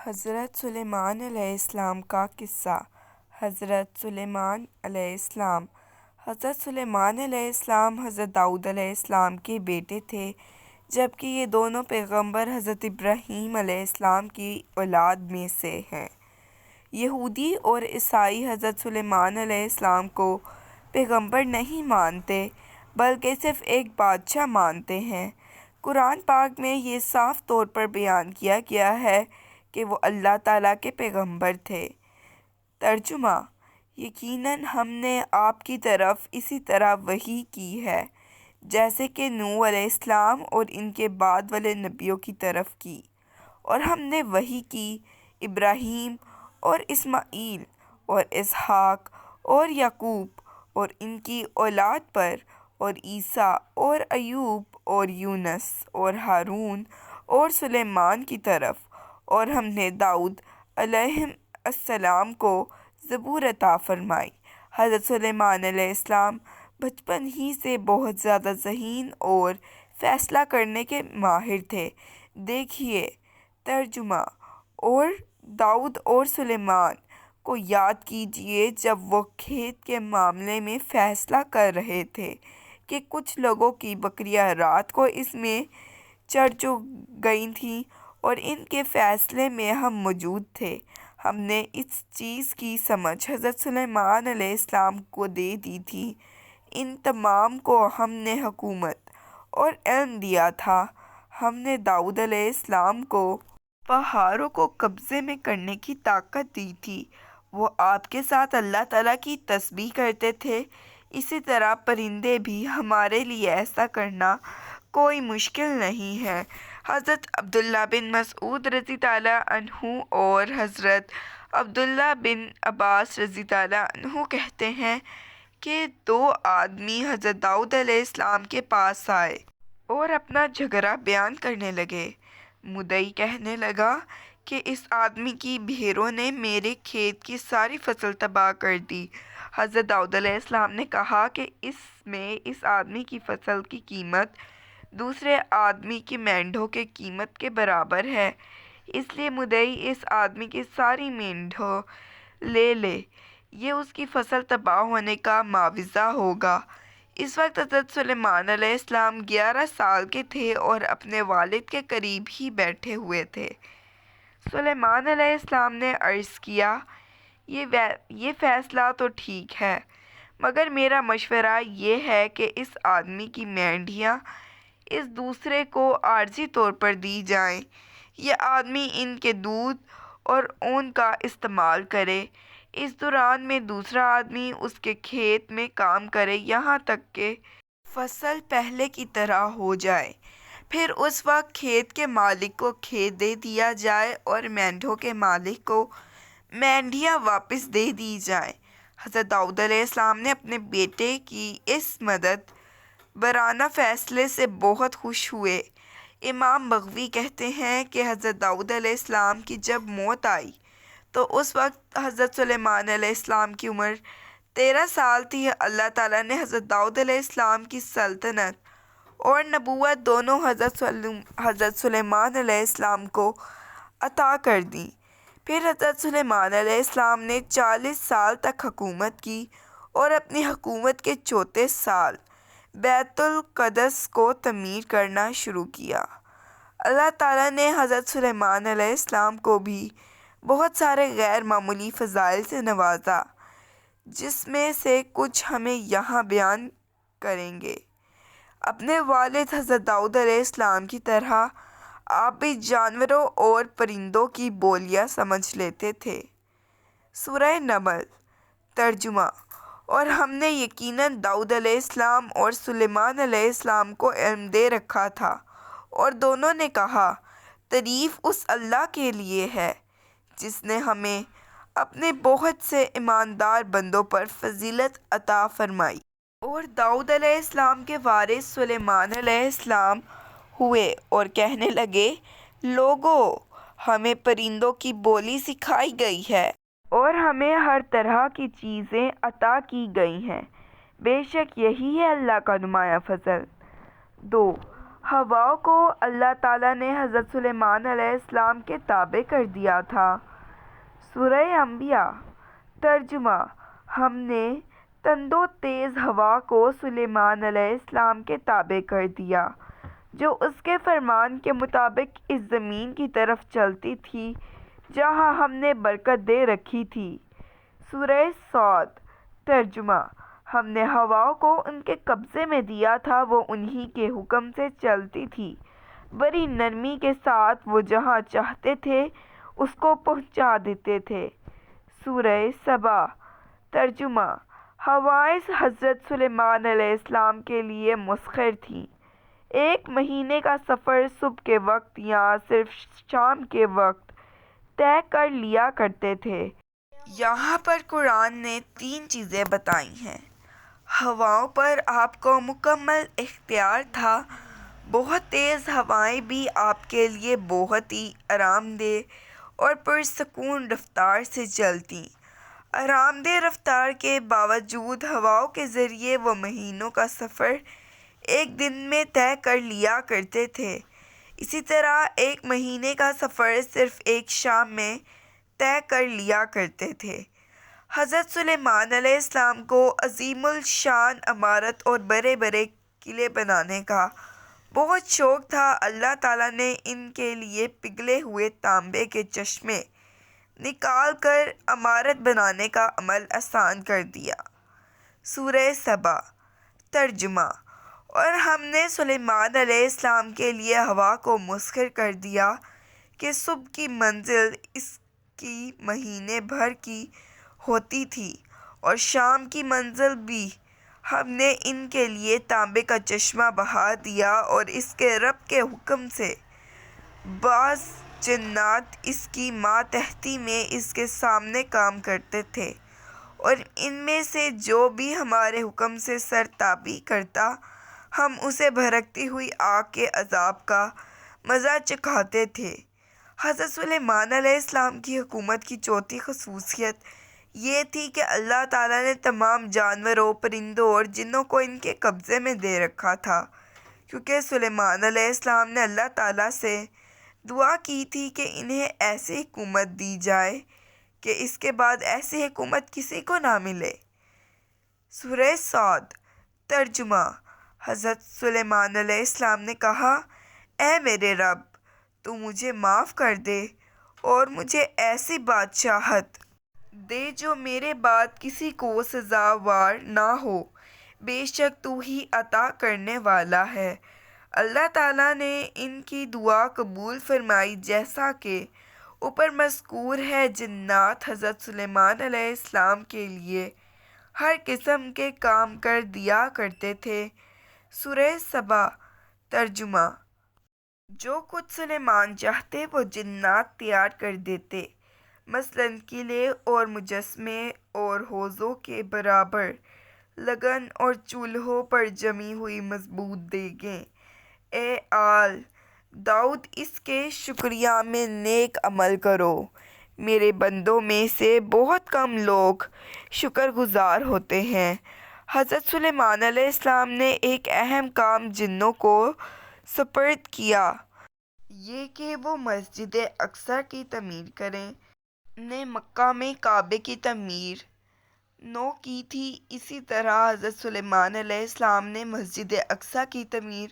حضرت سلیمان علیہ السلام کا قصہ۔ حضرت سلیمان علیہ السلام حضرت سلیمان علیہ السلام حضرت داؤد علیہ السلام کے بیٹے تھے، جبکہ یہ دونوں پیغمبر حضرت ابراہیم علیہ السلام کی اولاد میں سے ہیں۔ یہودی اور عیسائی حضرت سلیمان علیہ السلام کو پیغمبر نہیں مانتے، بلکہ صرف ایک بادشاہ مانتے ہیں۔ قرآن پاک میں یہ صاف طور پر بیان کیا گیا ہے کہ وہ اللہ تعالیٰ کے پیغمبر تھے۔ ترجمہ: یقیناً ہم نے آپ کی طرف اسی طرح وحی کی ہے جیسے کہ نوح علیہ السلام اور ان کے بعد والے نبیوں کی طرف کی، اور ہم نے وحی کی ابراہیم اور اسماعیل اور اسحاق اور یعقوب اور ان کی اولاد پر، اور عیسیٰ اور ایوب اور یونس اور ہارون اور سلیمان کی طرف، اور ہم نے داؤد علیہ السلام کو زبور عطا فرمائی۔ حضرت سلیمان علیہ السلام بچپن ہی سے بہت زیادہ ذہین اور فیصلہ کرنے کے ماہر تھے۔ دیکھیے ترجمہ: اور داؤد اور سلیمان کو یاد کیجیے جب وہ کھیت کے معاملے میں فیصلہ کر رہے تھے کہ کچھ لوگوں کی بکریاں رات کو اس میں چر گئی تھیں، اور ان کے فیصلے میں ہم موجود تھے۔ ہم نے اس چیز کی سمجھ حضرت سلیمان علیہ السلام کو دے دی تھی۔ ان تمام کو ہم نے حکمت اور علم دیا تھا۔ ہم نے داؤد علیہ السلام کو پہاڑوں کو قبضے میں کرنے کی طاقت دی تھی۔ وہ آپ کے ساتھ اللہ تعالیٰ کی تسبیح کرتے تھے۔ اسی طرح پرندے بھی ہمارے لیے ایسا کرنا کوئی مشکل نہیں ہے۔ حضرت عبداللہ بن مسعود رضی اللہ عنہ اور حضرت عبداللہ بن عباس رضی اللہ عنہ کہتے ہیں کہ دو آدمی حضرت داؤد علیہ السلام کے پاس آئے اور اپنا جھگڑا بیان کرنے لگے۔ مدعی کہنے لگا کہ اس آدمی کی بھیڑوں نے میرے کھیت کی ساری فصل تباہ کر دی۔ حضرت داؤد علیہ السلام نے کہا کہ اس آدمی کی فصل کی قیمت دوسرے آدمی کی مینڈھوں کی قیمت کے برابر ہے، اس لیے مدعی اس آدمی کی ساری مینڈھیں لے لے، یہ اس کی فصل تباہ ہونے کا معاوضہ ہوگا۔ اس وقت حضرت سلیمان علیہ السلام 11 سال کے تھے اور اپنے والد کے قریب ہی بیٹھے ہوئے تھے۔ سلیمان علیہ السلام نے عرض کیا، یہ فیصلہ تو ٹھیک ہے، مگر میرا مشورہ یہ ہے کہ اس آدمی کی مینڈیاں اس دوسرے کو عارضی طور پر دی جائیں۔ یہ آدمی ان کے دودھ اور اون کا استعمال کرے، اس دوران میں دوسرا آدمی اس کے کھیت میں کام کرے یہاں تک کہ فصل پہلے کی طرح ہو جائے، پھر اس وقت کھیت کے مالک کو کھیت دے دیا جائے اور مینڈھوں کے مالک کو مینڈیاں واپس دے دی جائیں۔ حضرت داؤد علیہ السلام نے اپنے بیٹے کی اس مدد برانہ فیصلے سے بہت خوش ہوئے۔ امام بغوی کہتے ہیں کہ حضرت داؤد علیہ السلام کی جب موت آئی تو اس وقت حضرت سلیمان علیہ السلام کی عمر 13 سال تھی۔ اللہ تعالیٰ نے حضرت داؤد علیہ السلام کی سلطنت اور نبوت دونوں حضرت سلیمان علیہ السلام کو عطا کر دیں۔ پھر حضرت سلیمان علیہ السلام نے 40 سال تک حکومت کی اور اپنی حکومت کے چوتھے سال بیت القدس کو تعمیر کرنا شروع کیا۔ اللہ تعالیٰ نے حضرت سلیمان علیہ السلام کو بھی بہت سارے غیر معمولی فضائل سے نوازا، جس میں سے کچھ ہمیں یہاں بیان کریں گے۔ اپنے والد حضرت داؤد علیہ السلام کی طرح آپ بھی جانوروں اور پرندوں کی بولیاں سمجھ لیتے تھے۔ سورہ نمل۔ ترجمہ: اور ہم نے یقیناً داؤد علیہ السلام اور سلیمان علیہ السلام کو علم دے رکھا تھا، اور دونوں نے کہا، تعریف اس اللہ کے لیے ہے جس نے ہمیں اپنے بہت سے ایماندار بندوں پر فضیلت عطا فرمائی۔ اور داؤد علیہ السلام کے وارث سلیمان علیہ السلام ہوئے اور کہنے لگے، لوگو، ہمیں پرندوں کی بولی سکھائی گئی ہے اور ہمیں ہر طرح کی چیزیں عطا کی گئی ہیں، بے شک یہی ہے اللہ کا نمایاں فضل۔ 2. ہوا کو اللہ تعالیٰ نے حضرت سلیمان علیہ السلام کے تابع کر دیا تھا۔ سورہ انبیاء۔ ترجمہ: ہم نے تند و تیز ہوا کو سلیمان علیہ السلام کے تابع کر دیا، جو اس کے فرمان کے مطابق اس زمین کی طرف چلتی تھی جہاں ہم نے برکت دے رکھی تھی۔ سورہ صاد۔ ترجمہ: ہم نے ہوا کو ان کے قبضے میں دیا تھا، وہ انہی کے حکم سے چلتی تھی، بڑی نرمی کے ساتھ وہ جہاں چاہتے تھے اس کو پہنچا دیتے تھے۔ سورہ سبا۔ ترجمہ: ہوائیں حضرت سلیمان علیہ السلام کے لیے مسخر تھیں۔ ایک مہینے کا سفر صبح کے وقت یا صرف شام کے وقت طے کر لیا کرتے تھے۔ یہاں پر قرآن نے 3 چیزیں بتائی ہیں۔ ہواؤں پر آپ کو مکمل اختیار تھا۔ بہت تیز ہوائیں بھی آپ کے لیے بہت ہی آرام دہ اور پرسکون رفتار سے چلتیں۔ آرام دہ رفتار کے باوجود ہواؤں کے ذریعے وہ مہینوں کا سفر ایک دن میں طے کر لیا کرتے تھے۔ اسی طرح ایک مہینے کا سفر صرف ایک شام میں طے کر لیا کرتے تھے۔ حضرت سلیمان علیہ السلام کو عظیم الشان عمارت اور بڑے بڑے قلعے بنانے کا بہت شوق تھا۔ اللہ تعالیٰ نے ان کے لیے پگھلے ہوئے تانبے کے چشمے نکال کر عمارت بنانے کا عمل آسان کر دیا۔ سورہ سبا۔ ترجمہ: اور ہم نے سلیمان علیہ السلام کے لیے ہوا کو مسخر کر دیا کہ صبح کی منزل اس کی مہینے بھر کی ہوتی تھی اور شام کی منزل بھی۔ ہم نے ان کے لیے تانبے کا چشمہ بہا دیا اور اس کے رب کے حکم سے بعض جنات اس کی ماتحتی میں اس کے سامنے کام کرتے تھے، اور ان میں سے جو بھی ہمارے حکم سے سرتابی کرتا ہم اسے بھڑکتی ہوئی آگ کے عذاب کا مزہ چکھاتے تھے۔ حضرت سلیمان علیہ السلام کی حکومت کی چوتھی خصوصیت یہ تھی کہ اللہ تعالیٰ نے تمام جانوروں، پرندوں اور جنوں کو ان کے قبضے میں دے رکھا تھا، کیونکہ سلیمان علیہ السلام نے اللہ تعالیٰ سے دعا کی تھی کہ انہیں ایسی حکومت دی جائے کہ اس کے بعد ایسی حکومت کسی کو نہ ملے۔ سورہ صاد۔ ترجمہ: حضرت سلیمان علیہ السلام نے کہا، اے میرے رب، تو مجھے معاف کر دے اور مجھے ایسی بادشاہت دے جو میرے بعد کسی کو سزاوار نہ ہو، بے شک تو ہی عطا کرنے والا ہے۔ اللہ تعالیٰ نے ان کی دعا قبول فرمائی۔ جیسا کہ اوپر مذکور ہے، جنات حضرت سلیمان علیہ السلام کے لیے ہر قسم کے کام کر دیا کرتے تھے۔ سورہ سبا۔ ترجمہ: جو کچھ سلیمان چاہتے وہ جنات تیار کر دیتے، مثلاً قلعے اور مجسمے اور حوضوں کے برابر لگن اور چولہوں پر جمی ہوئی مضبوط دیگیں۔ اے آل داؤد، اس کے شکریہ میں نیک عمل کرو۔ میرے بندوں میں سے بہت کم لوگ شکر گزار ہوتے ہیں۔ حضرت سلیمان علیہ السلام نے ایک اہم کام جنوں کو سپرد کیا، یہ کہ وہ مسجد اقصی کی تعمیر کریں۔ نے مکہ میں کعبے کی تعمیر نو کی تھی، اسی طرح حضرت سلیمان علیہ السلام نے مسجد اقصی کی تعمیر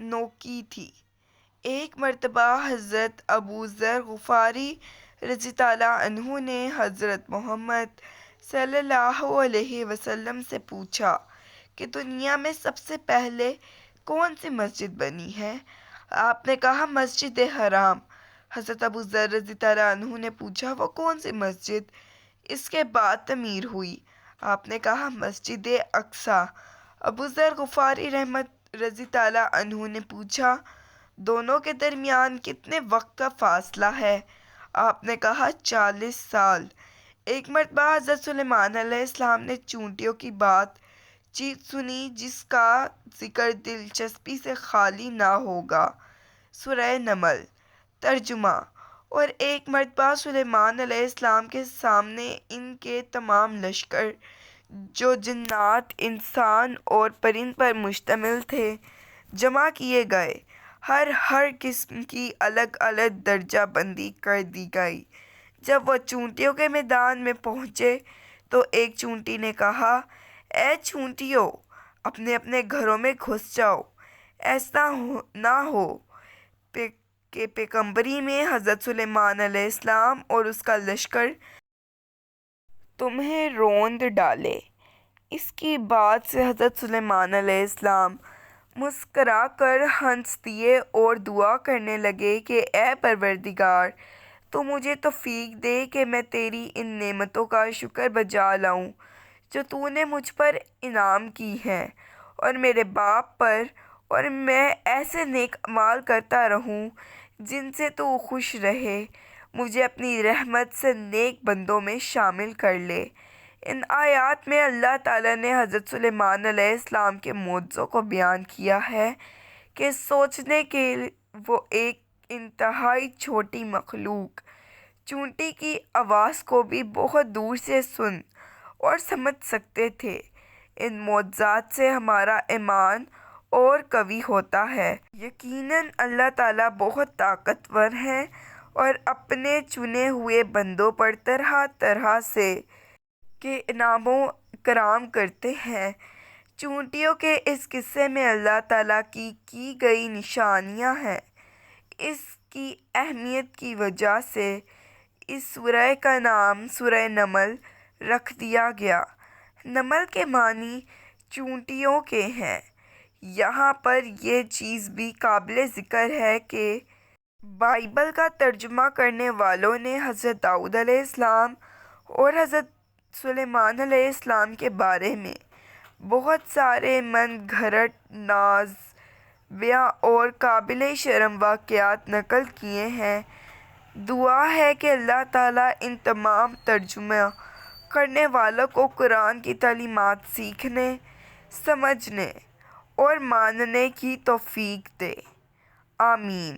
نو کی تھی۔ ایک مرتبہ حضرت ابو ذر غفاری رضی اللہ عنہ نے حضرت محمد صلی اللہ علیہ وسلم سے پوچھا کہ دنیا میں سب سے پہلے کون سی مسجد بنی ہے؟ آپ نے کہا، مسجد حرام۔ حضرت ابو ذر رضی اللہ عنہ نے پوچھا، وہ کون سی مسجد اس کے بعد تعمیر ہوئی؟ آپ نے کہا، مسجد اقصی۔ ابو ذر غفاری رضی اللہ عنہ نے پوچھا، دونوں کے درمیان کتنے وقت کا فاصلہ ہے؟ آپ نے کہا، 40 سال۔ ایک مرتبہ حضرت سلیمان علیہ السلام نے چونٹیوں کی بات چیت سنی جس کا ذکر دلچسپی سے خالی نہ ہوگا۔ سورہ نمل۔ ترجمہ: اور ایک مرتبہ سلیمان علیہ السلام کے سامنے ان کے تمام لشکر جو جنات، انسان اور پرند پر مشتمل تھے جمع کیے گئے، ہر قسم کی الگ الگ درجہ بندی کر دی گئی۔ جب وہ چونٹیوں کے میدان میں پہنچے تو ایک چونٹی نے کہا، اے چونٹیوں، اپنے اپنے گھروں میں گھس جاؤ، ایسا نہ ہو کہ پیغمبری میں حضرت سلیمان علیہ السلام اور اس کا لشکر تمہیں روند ڈالے۔ اس کی بات سے حضرت سلیمان علیہ السلام مسکرا کر ہنس دیے اور دعا کرنے لگے کہ اے پروردگار، تو مجھے توفیق دے کہ میں تیری ان نعمتوں کا شکر بجا لاؤں جو تو نے مجھ پر انعام کی ہیں، اور میرے باپ پر، اور میں ایسے نیک اعمال کرتا رہوں جن سے تو خوش رہے۔ مجھے اپنی رحمت سے نیک بندوں میں شامل کر لے۔ ان آیات میں اللہ تعالیٰ نے حضرت سلیمان علیہ السلام کے معجزوں کو بیان کیا ہے کہ سوچنے کہ وہ ایک انتہائی چھوٹی مخلوق چونٹی کی آواز کو بھی بہت دور سے سن اور سمجھ سکتے تھے۔ ان معجزات سے ہمارا ایمان اور قوی ہوتا ہے۔ یقیناً اللہ تعالیٰ بہت طاقتور ہیں اور اپنے چنے ہوئے بندوں پر طرح طرح سے کے انعام و اکرام کرتے ہیں۔ چونٹیوں کے اس قصے میں اللہ تعالیٰ کی گئی نشانیاں ہیں۔ اس کی اہمیت کی وجہ سے اس سورہ کا نام سورہ نمل رکھ دیا گیا۔ نمل کے معنی چونٹیوں کے ہیں۔ یہاں پر یہ چیز بھی قابل ذکر ہے کہ بائبل کا ترجمہ کرنے والوں نے حضرت داؤد علیہ السلام اور حضرت سلیمان علیہ السلام کے بارے میں بہت سارے من گھڑت نازیبہ اور قابل شرم واقعات نقل کیے ہیں۔ دعا ہے کہ اللہ تعالیٰ ان تمام ترجمہ کرنے والوں کو قرآن کی تعلیمات سیکھنے، سمجھنے اور ماننے کی توفیق دے۔ آمین۔